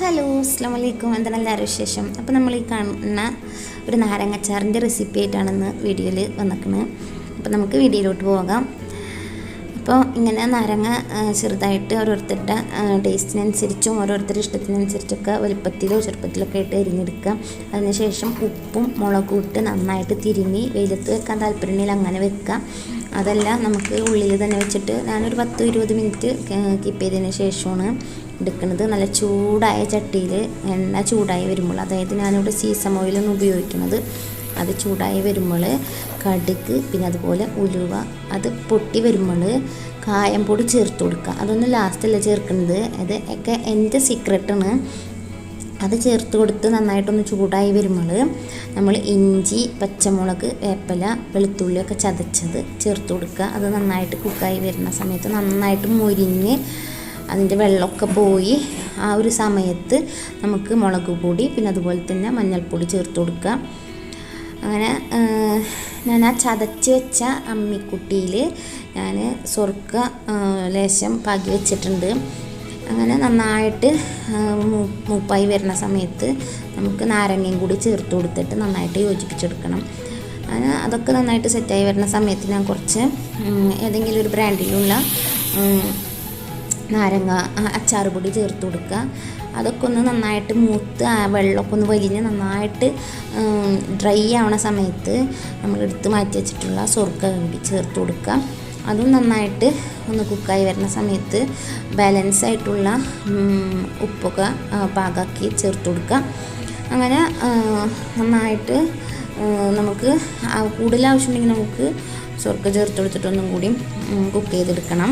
Hello അസ്സലാമു അലൈക്കും. എന്താണ് എല്ലാവരും വിശേഷം? അപ്പോൾ നമ്മൾ ഈ കാണുന്ന ഒരു നാരങ്ങച്ചാറിൻ്റെ റെസിപ്പി ആയിട്ടാണെന്ന് വീഡിയോയിൽ വന്നിരിക്കുന്നത്. അപ്പോൾ നമുക്ക് വീഡിയോയിലോട്ട് പോകാം. അപ്പോൾ ഇങ്ങനെ നാരങ്ങ ചെറുതായിട്ട് ഓരോരുത്തരുടെ ടേസ്റ്റിനനുസരിച്ചും ഓരോരുത്തരുടെ ഇഷ്ടത്തിനനുസരിച്ചൊക്കെ വലുപ്പത്തിലോ ചെറുപ്പത്തിലൊക്കെ ആയിട്ട് അരിഞ്ഞെടുക്കുക. അതിനുശേഷം ഉപ്പും മുളകും ഇട്ട് നന്നായിട്ട് തിരുമ്മി വെയിലത്ത് വെക്കാൻ താല്പര്യമുണ്ടെങ്കിൽ അങ്ങനെ വെക്കുക. അതല്ല നമുക്ക് ഉള്ളിൽ തന്നെ വെച്ചിട്ട് ഞാനൊരു 10-20 മിനിറ്റ് കീപ്പ് ചെയ്തതിന് ശേഷമാണ് എടുക്കുന്നത്. നല്ല ചൂടായ ചട്ടിയിൽ എണ്ണ ചൂടായി വരുമ്പോൾ, അതായത് ഞാനിവിടെ സീസം ഓയിലൊന്നും ഉപയോഗിക്കുന്നത്, അത് ചൂടായി വരുമ്പോൾ കടുക്, പിന്നെ അതുപോലെ ഉലുവ, അത് പൊട്ടി വരുമ്പോൾ കായം പൊടി ചേർത്ത് കൊടുക്കുക. അതൊന്നും ലാസ്റ്റല്ല ചേർക്കുന്നത്, അത് ഒക്കെ എൻ്റെ സീക്രട്ടാണ്. അത് ചേർത്ത് കൊടുത്ത് നന്നായിട്ടൊന്ന് ചൂടായി വരുമ്പോൾ നമ്മൾ ഇഞ്ചി, പച്ചമുളക്, വേപ്പില, വെളുത്തുള്ളിയൊക്കെ ചതച്ചത് ചേർത്ത് കൊടുക്കുക. അത് നന്നായിട്ട് കുക്കായി വരുന്ന സമയത്ത് നന്നായിട്ട് മുരിഞ്ഞ് അതിൻ്റെ വെള്ളമൊക്കെ പോയി ആ ഒരു സമയത്ത് നമുക്ക് മുളക് പൊടി, പിന്നെ അതുപോലെ തന്നെ മഞ്ഞൾപ്പൊടി ചേർത്ത് കൊടുക്കുക. അങ്ങനെ ഞാൻ ആ ചതച്ച് വെച്ച അമ്മിക്കുട്ടിയിൽ ഞാൻ സ്വർക്ക ലേശം പാകി വെച്ചിട്ടുണ്ട്. അങ്ങനെ നന്നായിട്ട് മൂപ്പായി വരുന്ന സമയത്ത് നമുക്ക് നാരങ്ങയും കൂടി ചേർത്ത് കൊടുത്തിട്ട് നന്നായിട്ട് യോജിപ്പിച്ചെടുക്കണം. അങ്ങനെ അതൊക്കെ നന്നായിട്ട് സെറ്റായി വരുന്ന സമയത്ത് ഞാൻ കുറച്ച് ഏതെങ്കിലും ഒരു ബ്രാൻഡിലുള്ള നാരങ്ങ അച്ചാർ പൊടി ചേർത്ത് കൊടുക്കുക. അതൊക്കെ ഒന്ന് നന്നായിട്ട് മൂത്ത് ആ വെള്ളമൊക്കെ ഒന്ന് വലിഞ്ഞ് നന്നായിട്ട് ഡ്രൈ ആവണ സമയത്ത് നമ്മൾ എടുത്ത് മാറ്റി വെച്ചിട്ടുള്ള സ്വർക്ക കൂടി ചേർത്ത് കൊടുക്കുക. അതും നന്നായിട്ട് ഒന്ന് കുക്കായി വരുന്ന സമയത്ത് ബാലൻസ് ആയിട്ടുള്ള ഉപ്പൊക്കെ പാകാക്കി ചേർത്ത് കൊടുക്കുക. അങ്ങനെ നന്നായിട്ട് നമുക്ക് കൂടുതൽ ആവശ്യമുണ്ടെങ്കിൽ നമുക്ക് സ്വർക്ക ചേർത്ത് കൊടുത്തിട്ടൊന്നും കൂടി കുക്ക് ചെയ്തെടുക്കണം.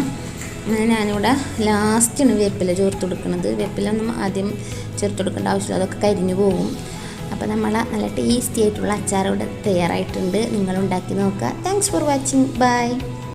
അങ്ങനെ ഞാനിവിടെ ലാസ്റ്റാണ് വേപ്പില ചേർത്ത് കൊടുക്കുന്നത്. വേപ്പിലൊന്നും ആദ്യം ചേർത്ത് കൊടുക്കേണ്ട ആവശ്യമില്ല, അതൊക്കെ കരിഞ്ഞു പോകും. അപ്പോൾ നമ്മൾ നല്ല ടേസ്റ്റി ആയിട്ടുള്ള അച്ചാർ ഇവിടെ തയ്യാറായിട്ടുണ്ട്. നിങ്ങളുണ്ടാക്കി നോക്കുക. Thanks for watching. ബൈ.